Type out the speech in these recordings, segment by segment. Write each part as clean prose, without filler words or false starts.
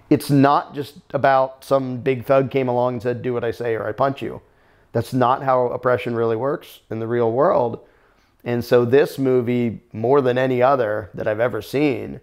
It's not just about some big thug came along and said, do what I say or I punch you. That's not how oppression really works in the real world. And so this movie, more than any other that I've ever seen,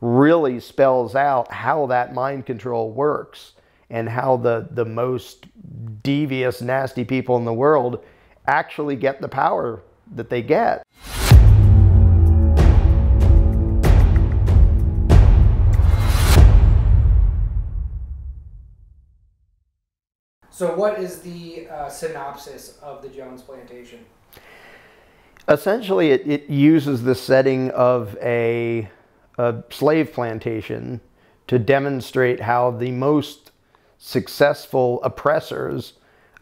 really spells out how that mind control works and how the most devious, nasty people in the world actually get the power that they get. So what is the synopsis of the Jones Plantation? Essentially, it uses the setting of a slave plantation to demonstrate how the most successful oppressors,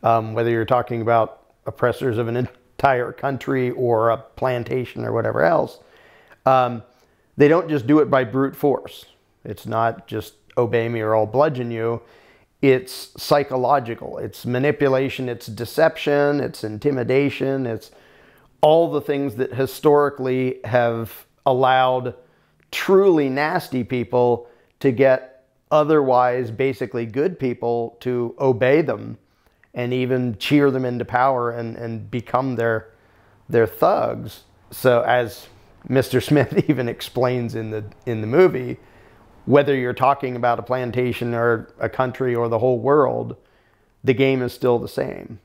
whether you're talking about oppressors of an entire country or a plantation or whatever else, they don't just do it by brute force. It's not just obey me or I'll bludgeon you. It's psychological, it's manipulation, it's deception, it's intimidation, it's all the things that historically have allowed truly nasty people to get otherwise basically good people to obey them and even cheer them into power and become their thugs. So as Mr. Smith even explains in the movie, whether you're talking about a plantation or a country or the whole world, the game is still the same.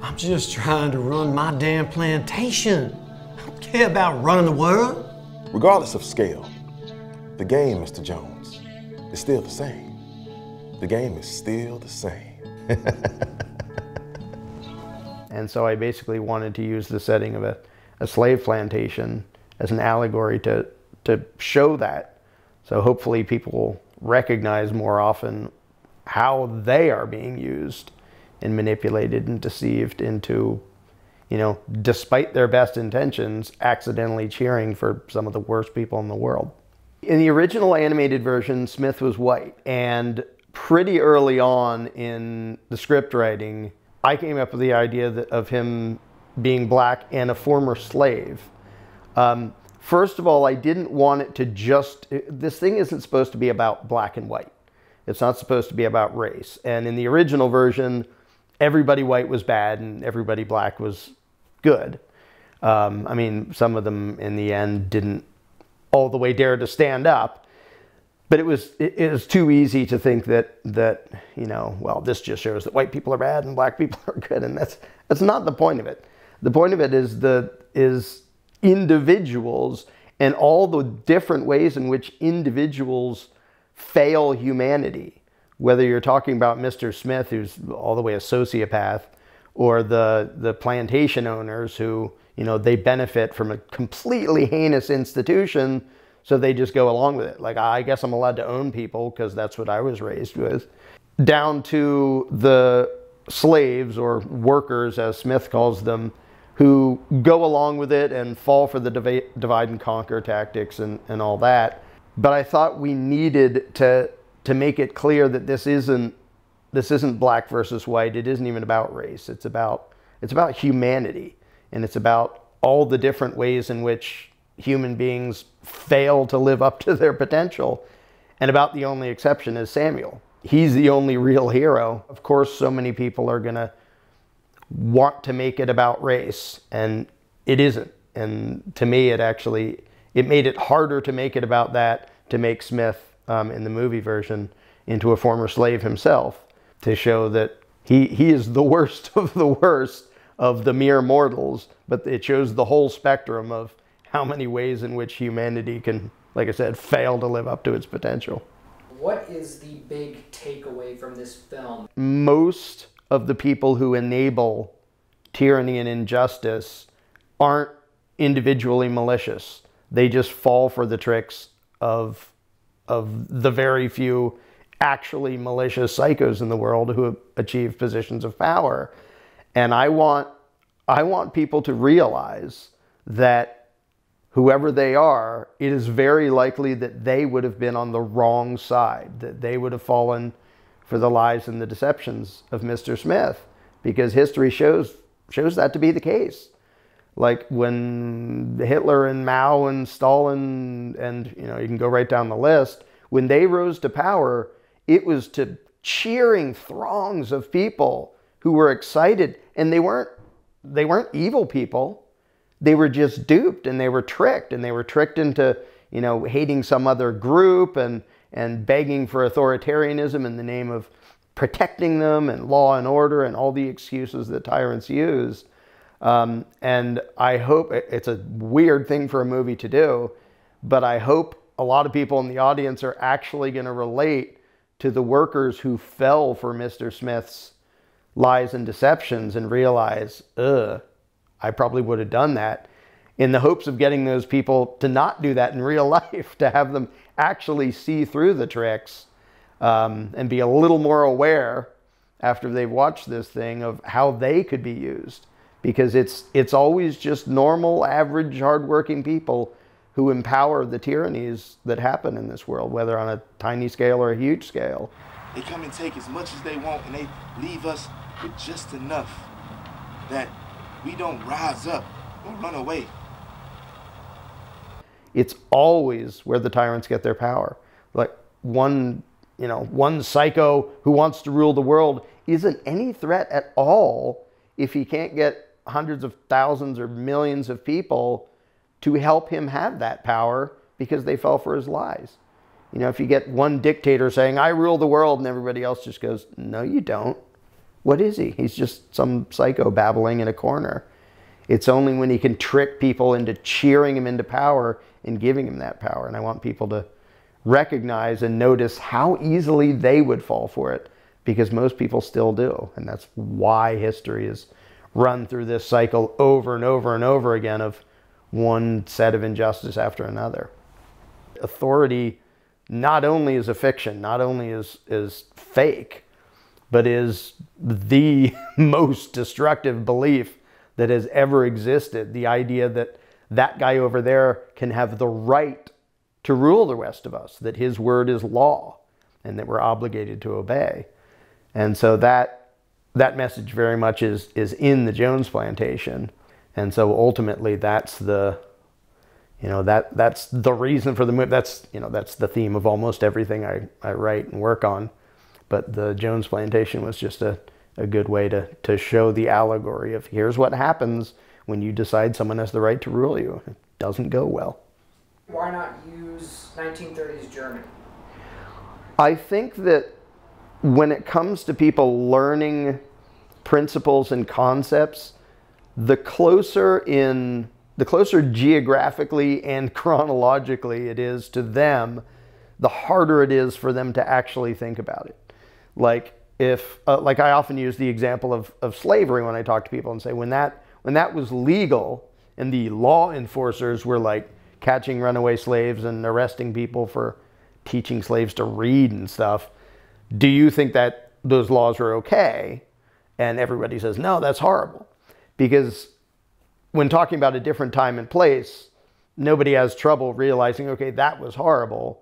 I'm just trying to run my damn plantation. I don't care about running the world. Regardless of scale, the game, Mr. Jones, is still the same. The game is still the same. And so I basically wanted to use the setting of a slave plantation as an allegory to show that. So hopefully people will recognize more often how they are being used and manipulated and deceived into, you know, despite their best intentions, accidentally cheering for some of the worst people in the world. In the original animated version, Smith was white. And pretty early on in the script writing, I came up with the idea of him being black and a former slave. First of all, I didn't want it to just, this thing isn't supposed to be about black and white. It's not supposed to be about race. And in the original version, everybody white was bad and everybody black was good. I mean, some of them in the end didn't all the way dare to stand up, but it was too easy to think that, you know, well, this just shows that white people are bad and black people are good. And that's not the point of it. The point of it is individuals and all the different ways in which individuals fail humanity, whether you're talking about Mr. Smith, who's all the way a sociopath, or the plantation owners who, you know, they benefit from a completely heinous institution, so they just go along with it. Like, I guess I'm allowed to own people because that's what I was raised with. Down to the slaves, or workers as Smith calls them, who go along with it and fall for the divide and conquer tactics and all that. But I thought we needed to make it clear that this isn't black versus white. It isn't even about race. It's about humanity, and it's about all the different ways in which human beings fail to live up to their potential. And about the only exception is Samuel. He's the only real hero. Of course, so many people are gonna want to make it about race, and it isn't. And to me, it made it harder to make it about that, to make Smith in the movie version into a former slave himself, to show that he is the worst of the worst of the mere mortals, but it shows the whole spectrum of how many ways in which humanity can, like I said, fail to live up to its potential. What is the big takeaway from this film? Most of the people who enable tyranny and injustice aren't individually malicious. They just fall for the tricks of the very few actually malicious psychos in the world who achieve positions of power. And I want people to realize that whoever they are, it is very likely that they would have been on the wrong side, that they would have fallen for the lies and the deceptions of Mr. Smith, because history shows that to be the case. Like when Hitler and Mao and Stalin and, you know, you can go right down the list, When they rose to power, it was to cheering throngs of people who were excited, and they weren't evil people. They were just duped, and they were tricked into, you know, hating some other group and begging for authoritarianism in the name of protecting them and law and order and all the excuses that tyrants use. And I hope, it's a weird thing for a movie to do, but I hope a lot of people in the audience are actually going to relate to the workers who fell for Mr. Smith's lies and deceptions and realize, I probably would have done that, in the hopes of getting those people to not do that in real life, to have them actually see through the tricks and be a little more aware after they've watched this thing of how they could be used. Because it's always just normal, average, hardworking people who empower the tyrannies that happen in this world, whether on a tiny scale or a huge scale. They come and take as much as they want, and they leave us with just enough that we don't rise up or run away. It's always where the tyrants get their power. Like one psycho who wants to rule the world isn't any threat at all if he can't get hundreds of thousands or millions of people to help him have that power because they fell for his lies. You know, if you get one dictator saying, I rule the world, and everybody else just goes, no, you don't. What is he? He's just some psycho babbling in a corner. It's only when he can trick people into cheering him into power and giving him that power. And I want people to recognize and notice how easily they would fall for it, because most people still do. And that's why history is run through this cycle over and over and over again of one set of injustice after another. Authority not only is a fiction, not only is fake, but is the most destructive belief that has ever existed. The idea that that guy over there can have the right to rule the rest of us, that his word is law, and that we're obligated to obey. And so that message very much is in the Jones Plantation. And so ultimately that's the, that's the reason for the movie. That's the theme of almost everything I write and work on. But the Jones Plantation was just a good way to show the allegory of here's what happens when you decide someone has the right to rule you. It doesn't go well. Why not use 1930s Germany? I think that when it comes to people learning principles and concepts, the closer geographically and chronologically it is to them, the harder it is for them to actually think about it. Like like I often use the example of slavery when I talk to people and say, when that was legal and the law enforcers were like catching runaway slaves and arresting people for teaching slaves to read and stuff, do you think that those laws are okay? And everybody says, no, that's horrible. Because when talking about a different time and place, nobody has trouble realizing, okay, that was horrible.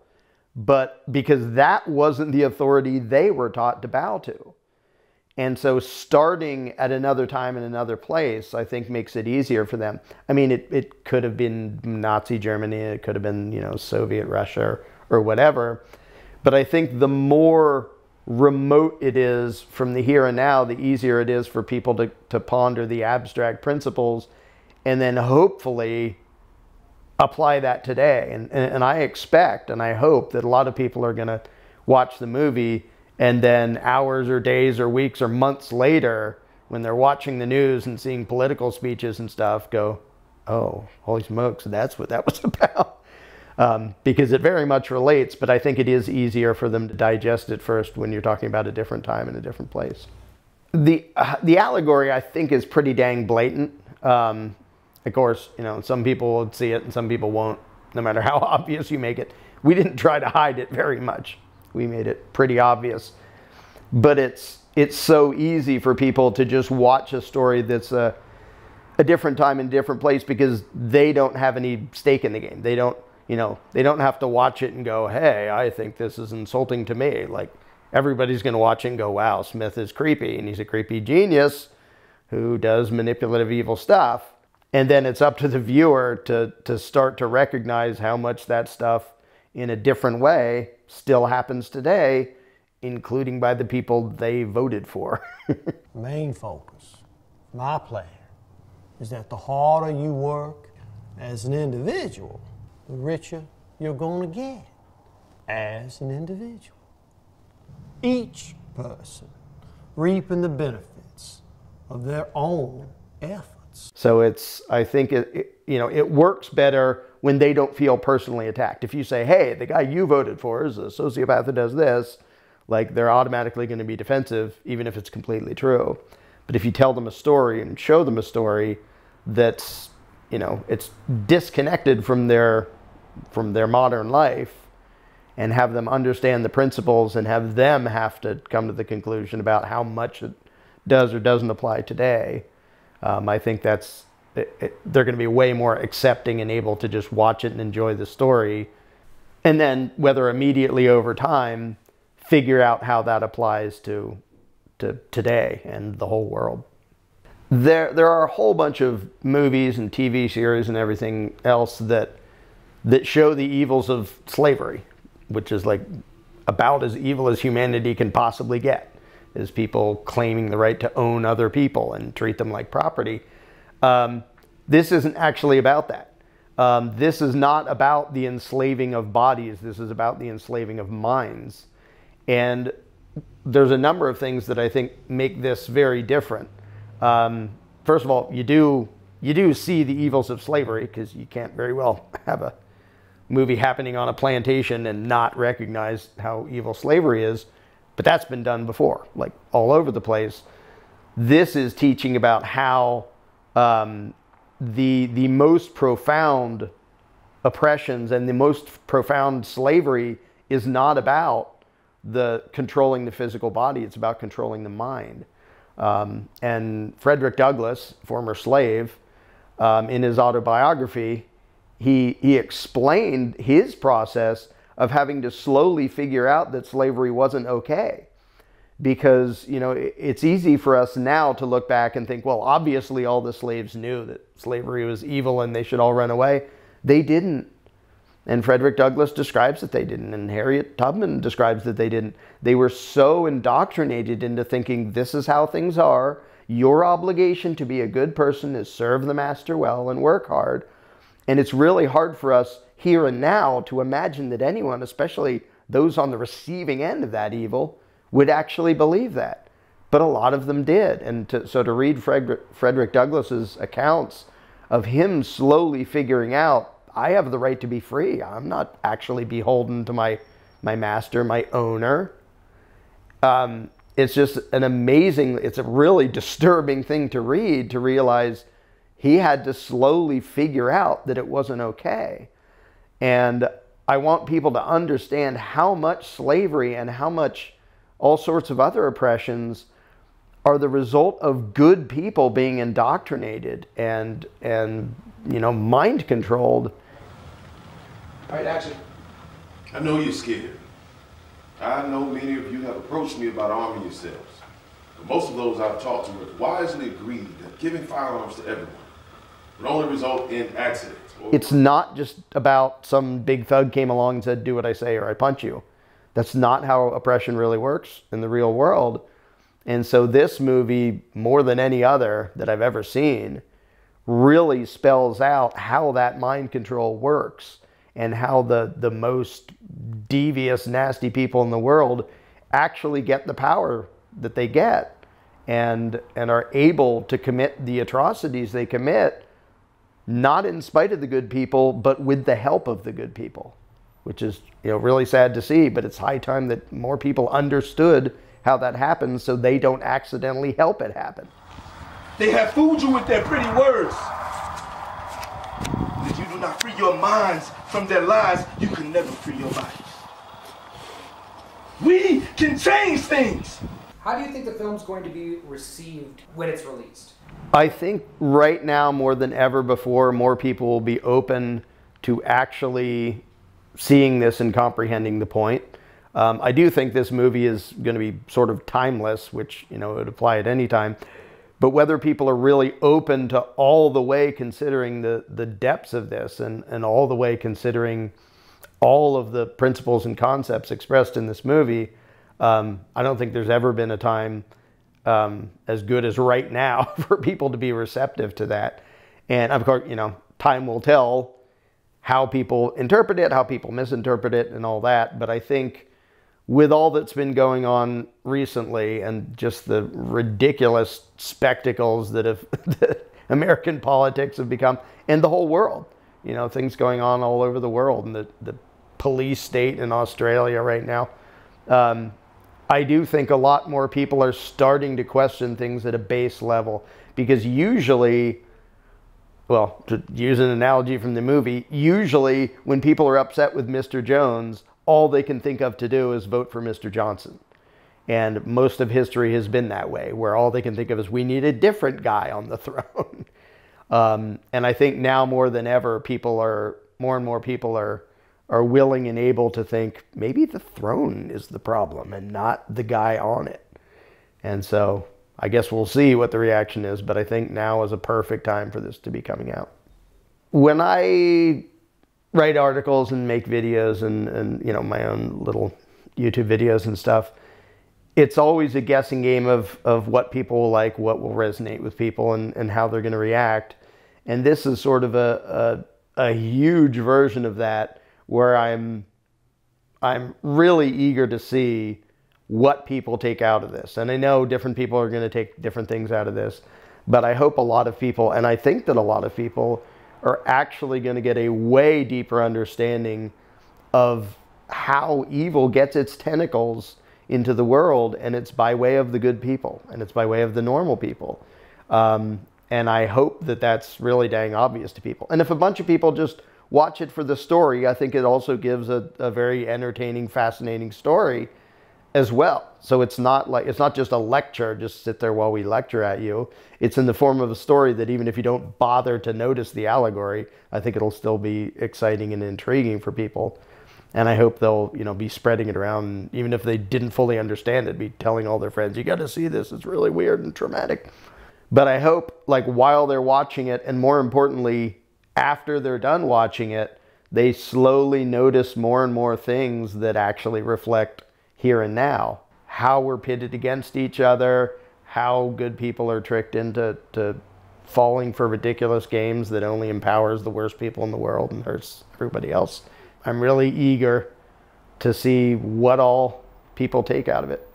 But because that wasn't the authority they were taught to bow to. And so starting at another time in another place, I think makes it easier for them. I mean, it could have been Nazi Germany, it could have been, Soviet Russia or whatever. But I think the more remote it is from the here and now, the easier it is for people to ponder the abstract principles and then hopefully apply that today. And I expect and I hope that a lot of people are going to watch the movie and then hours or days or weeks or months later, when they're watching the news and seeing political speeches and stuff, go, oh, holy smokes, that's what that was about. Because it very much relates, but I think it is easier for them to digest it first when you're talking about a different time and a different place. The allegory, I think, is pretty dang blatant. Of course, some people will see it and some people won't, no matter how obvious you make it. We didn't try to hide it very much. We made it pretty obvious. But it's so easy for people to just watch a story that's a different time and different place because they don't have any stake in the game. They don't have to watch it and go, hey, I think this is insulting to me. Like, everybody's going to watch it and go, wow, Smith is creepy, and he's a creepy genius who does manipulative evil stuff. And then it's up to the viewer to start to recognize how much that stuff in a different way still happens today, including by the people they voted for. Main focus, my plan, is that the harder you work as an individual, the richer you're going to get as an individual. Each person reaping the benefits of their own efforts. So I think it works better when they don't feel personally attacked. If you say, hey, the guy you voted for is a sociopath that does this, like, they're automatically going to be defensive, even if it's completely true. But if you tell them a story and show them a story that's, it's disconnected from their modern life, and have them understand the principles and have them have to come to the conclusion about how much it does or doesn't apply today, I think they're going to be way more accepting and able to just watch it and enjoy the story. And then whether immediately over time, figure out how that applies to today and the whole world. There are a whole bunch of movies and TV series and everything else that show the evils of slavery, which is like about as evil as humanity can possibly get, is people claiming the right to own other people and treat them like property. This isn't actually about that. This is not about the enslaving of bodies. This is about the enslaving of minds. And there's a number of things that I think make this very different. First of all, you do see the evils of slavery, because you can't very well have a movie happening on a plantation and not recognize how evil slavery is. But that's been done before, like all over the place. This is teaching about how the most profound oppressions and the most profound slavery is not about controlling the physical body. It's about controlling the mind. And Frederick Douglass, former slave, in his autobiography, he explained his process of having to slowly figure out that slavery wasn't okay. Because, it's easy for us now to look back and think, well, obviously all the slaves knew that slavery was evil and they should all run away. They didn't. And Frederick Douglass describes that they didn't, and Harriet Tubman describes that they didn't. They were so indoctrinated into thinking this is how things are. Your obligation to be a good person is serve the master well and work hard. And it's really hard for us here and now to imagine that anyone, especially those on the receiving end of that evil, would actually believe that. But a lot of them did. And so to read Frederick Douglass's accounts of him slowly figuring out, I have the right to be free. I'm not actually beholden to my master, my owner. It's just an amazing, it's a really disturbing thing to read, to realize he had to slowly figure out that it wasn't okay. And I want people to understand how much slavery and how much all sorts of other oppressions are the result of good people being indoctrinated and mind controlled. All right, action. I know you're scared. I know many of you have approached me about arming yourselves. But most of those I've talked to have wisely agreed that giving firearms to everyone would only result in accidents. It's not just about some big thug came along and said, do what I say or I punch you. That's not how oppression really works in the real world. And so this movie, more than any other that I've ever seen, really spells out how that mind control works and how the most devious, nasty people in the world actually get the power that they get and are able to commit the atrocities they commit, not in spite of the good people, but with the help of the good people, which is really sad to see. But it's high time that more people understood how that happens so they don't accidentally help it happen. They have fooled you with their pretty words. If you do not free your minds from their lies, you can never free your bodies. We can change things. How do you think the film's going to be received when it's released? I think right now, more than ever before, more people will be open to actually seeing this and comprehending the point. I do think this movie is going to be sort of timeless, which, it would apply at any time. But whether people are really open to all the way considering the depths of this and all the way considering all of the principles and concepts expressed in this movie, I don't think there's ever been a time as good as right now for people to be receptive to that. And of course, you know, time will tell how people interpret it, how people misinterpret it, and all that. But I think with all that's been going on recently and just the ridiculous spectacles that have that American politics have become, and the whole world, you know, things going on all over the world, and the police state in Australia right now, I do think a lot more people are starting to question things at a base level, because usually, well, to use an analogy from the movie, usually when people are upset with Mr. Jones, all they can think of to do is vote for Mr. Johnson. And most of history has been that way, where all they can think of is, we need a different guy on the throne. And I think now more than ever, more and more people are willing and able to think, maybe the throne is the problem and not the guy on it. And so I guess we'll see what the reaction is, but I think now is a perfect time for this to be coming out. When I write articles and make videos and you know, my own little YouTube videos and stuff, it's always a guessing game of what people will like, what will resonate with people, and how they're going to react. And this is sort of a huge version of that, where I'm really eager to see what people take out of this. And I know different people are going to take different things out of this, but I hope a lot of people, and I think that a lot of people, are actually going to get a way deeper understanding of how evil gets its tentacles into the world, and it's by way of the good people, and it's by way of the normal people. And I hope that that's really dang obvious to people. And if a bunch of people just watch it for the story, I think it also gives a very entertaining, fascinating story as well. So it's not just a lecture, just sit there while we lecture at you. It's in the form of a story that even if you don't bother to notice the allegory, I think it'll still be exciting and intriguing for people. And I hope they'll, you know, be spreading it around, even if they didn't fully understand it, be telling all their friends, you got to see this, it's really weird and traumatic. But I hope, like, while they're watching it, and more importantly, after they're done watching it, they slowly notice more and more things that actually reflect here and now. How we're pitted against each other, how good people are tricked into falling for ridiculous games that only empowers the worst people in the world and hurts everybody else. I'm really eager to see what all people take out of it.